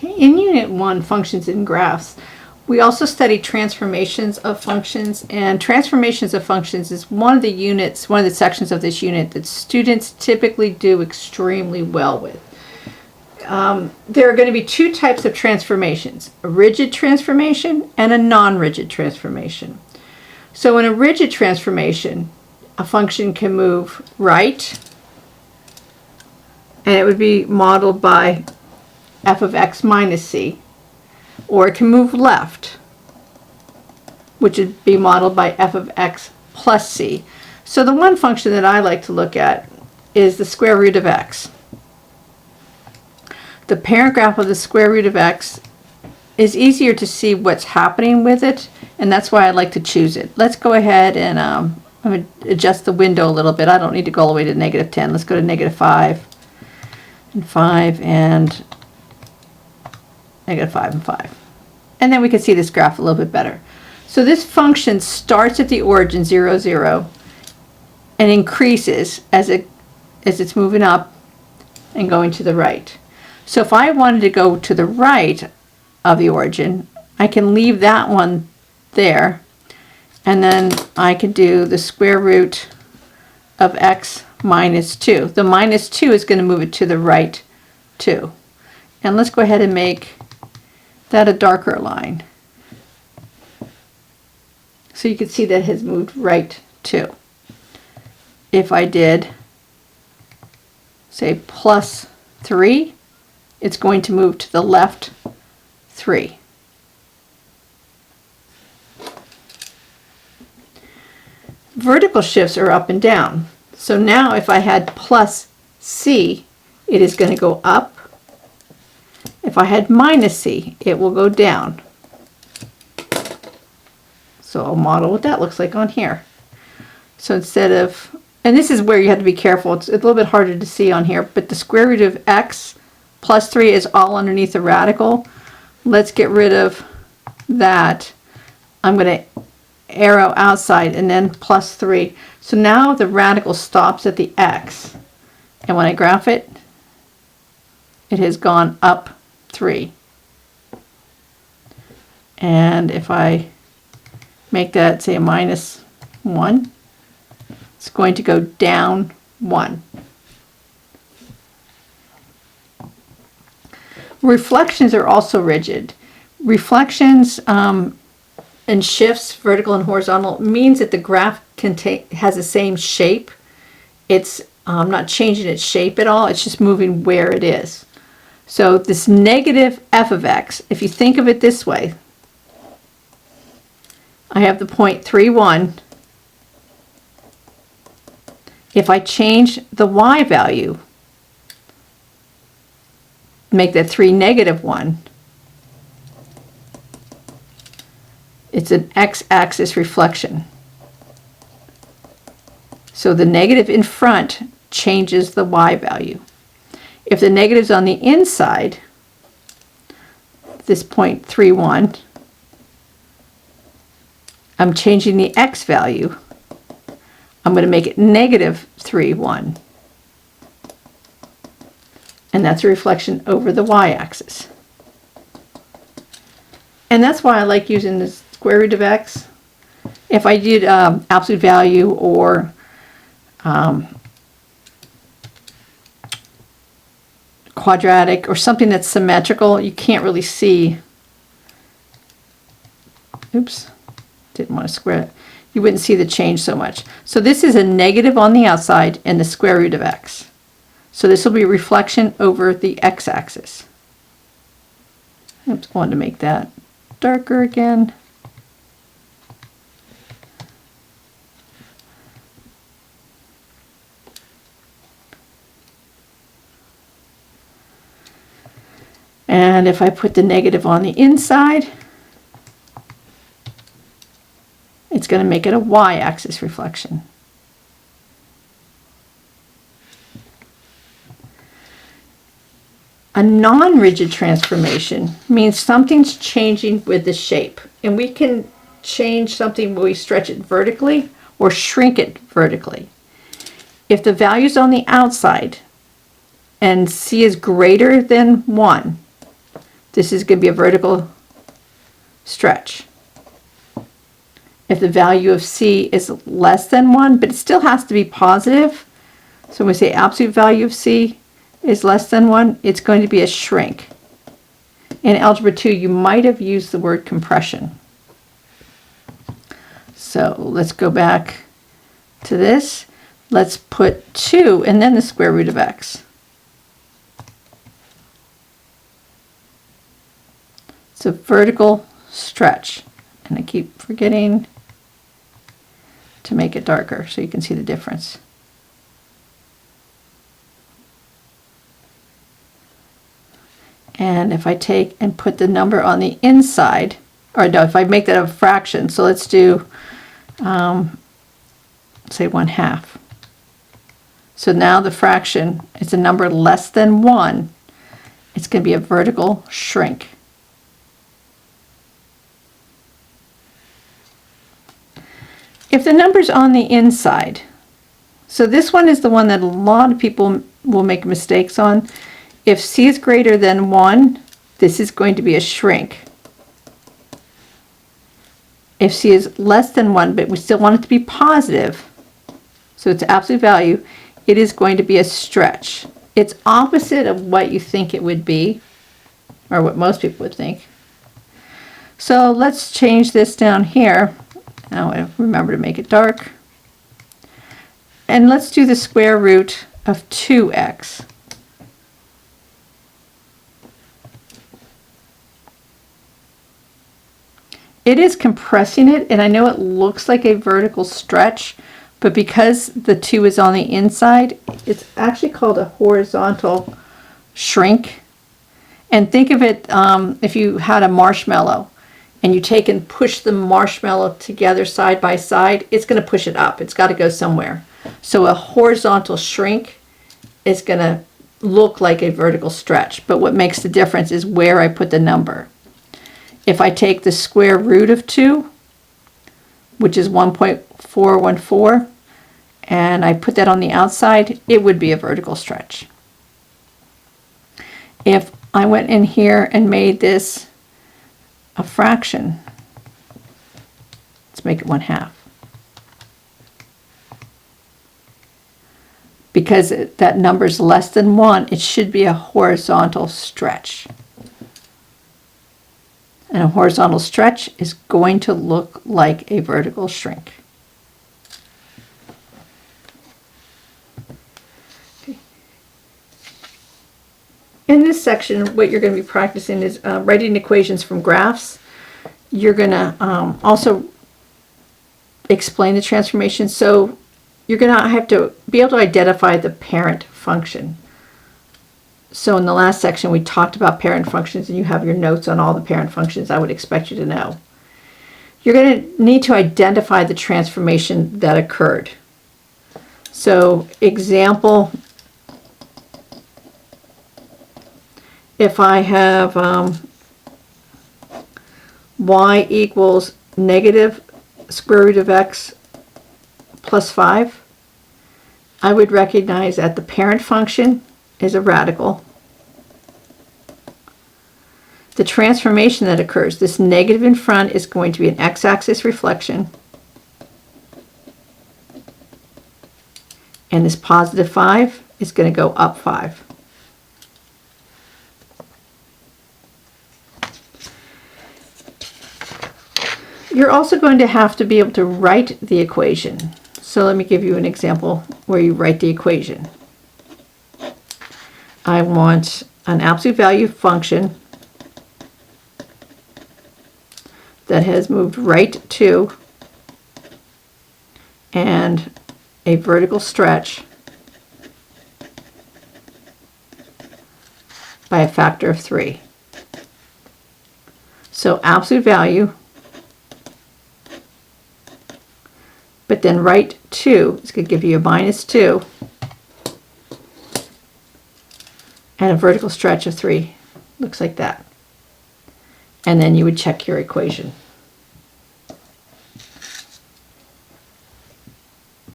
Okay, in Unit 1, Functions and Graphs, we also study transformations of functions, and transformations of functions is one of the sections of this unit that students typically do extremely well with. There are going to be two types of transformations, a rigid transformation and a non-rigid transformation. So in a rigid transformation, a function can move right, and it would be modeled by f of x minus c, or it can move left, which would be modeled by f of x plus c. So the one function that I like to look at is the square root of x. The parent graph of the square root of x is easier to see what's happening with it, and that's why I like to choose it. Let's go ahead and I'm going to adjust the window a little bit. I don't need to go all the way to -10. Let's go to -5 and 5 and -5 and 5. And then we can see this graph a little bit better. So this function starts at the origin 0, 0 and increases as it's moving up and going to the right. So if I wanted to go to the right of the origin, I can leave that one there, and then I can do the square root of x minus 2. The minus 2 is going to move it to the right too. And let's go ahead and make that a darker line, so you can see that it has moved right too. If I did, say, plus 3, it's going to move to the left 3. Vertical shifts are up and down. So now if I had plus c, it is going to go up. If I had minus c, it will go down. So I'll model what that looks like on here. So instead of, and this is where you have to be careful, it's a little bit harder to see on here, but the square root of x plus 3 is all underneath the radical. Let's get rid of that. I'm going to arrow outside and then plus 3. So now the radical stops at the x. And when I graph it, it has gone up 3. And if I make that, say, a minus 1, it's going to go down 1. Reflections are also rigid. Reflections and shifts, vertical and horizontal, means that the graph has the same shape. It's not changing its shape at all. It's just moving where it is. So this negative f of x, if you think of it this way, I have the point 3, 1. If I change the y value, make that 3 negative 1, it's an x-axis reflection. So the negative in front changes the y value. If the negative's on the inside, this point 3, 1, I'm changing the x value. I'm going to make it negative 3, 1. And that's a reflection over the y-axis. And that's why I like using the square root of x. If I did absolute value or quadratic or something that's symmetrical, you can't really see. Oops, didn't want to square it. You wouldn't see the change so much. So this is a negative on the outside and the square root of x. So this will be a reflection over the x-axis. Oops, I wanted to make that darker again. And if I put the negative on the inside, it's going to make it a y-axis reflection. A non-rigid transformation means something's changing with the shape. And we can change something where we stretch it vertically or shrink it vertically. If the value's on the outside and c is greater than 1, this is going to be a vertical stretch. If the value of C is less than 1, but it still has to be positive, so when we say absolute value of C is less than 1, it's going to be a shrink. In Algebra 2, you might have used the word compression. So let's go back to this. Let's put 2 and then the square root of x. It's a vertical stretch. And I keep forgetting to make it darker so you can see the difference. And if I take and put the number on the inside, or no, if I make that a fraction, so let's do, say 1/2. So now the fraction is a number less than 1. It's going to be a vertical shrink. If the number's on the inside, so this one is the one that a lot of people will make mistakes on. If C is greater than 1, this is going to be a shrink. If C is less than 1, but we still want it to be positive, so it's absolute value, it is going to be a stretch. It's opposite of what you think it would be, or what most people would think. So let's change this down here. Now I remember to make it dark. And let's do the square root of 2x. It is compressing it, and I know it looks like a vertical stretch, but because the 2 is on the inside, it's actually called a horizontal shrink. And think of it, if you had a marshmallow and you take and push the marshmallow together side by side, it's going to push it up. It's got to go somewhere. So a horizontal shrink is going to look like a vertical stretch, but what makes the difference is where I put the number. If I take the square root of 2, which is 1.414, and I put that on the outside, it would be a vertical stretch. If I went in here and made this a fraction, let's make it 1/2. Because that number is less than 1, it should be a horizontal stretch. And a horizontal stretch is going to look like a vertical shrink. Okay. In this section, what you're going to be practicing is writing equations from graphs. You're going to also explain the transformation. So you're going to have to be able to identify the parent function. So in the last section, we talked about parent functions, and you have your notes on all the parent functions I would expect you to know. You're going to need to identify the transformation that occurred. So example, if I have y equals negative square root of x plus 5, I would recognize that the parent function is a radical. The transformation that occurs, this negative in front is going to be an x-axis reflection, and this positive 5 is going to go up 5. You're also going to have to be able to write the equation. So let me give you an example where you write the equation. I want an absolute value function that has moved right to and a vertical stretch by a factor of 3. So absolute value, but then right to, it's going to give you a -2 and a vertical stretch of 3. Looks like that. And then you would check your equation.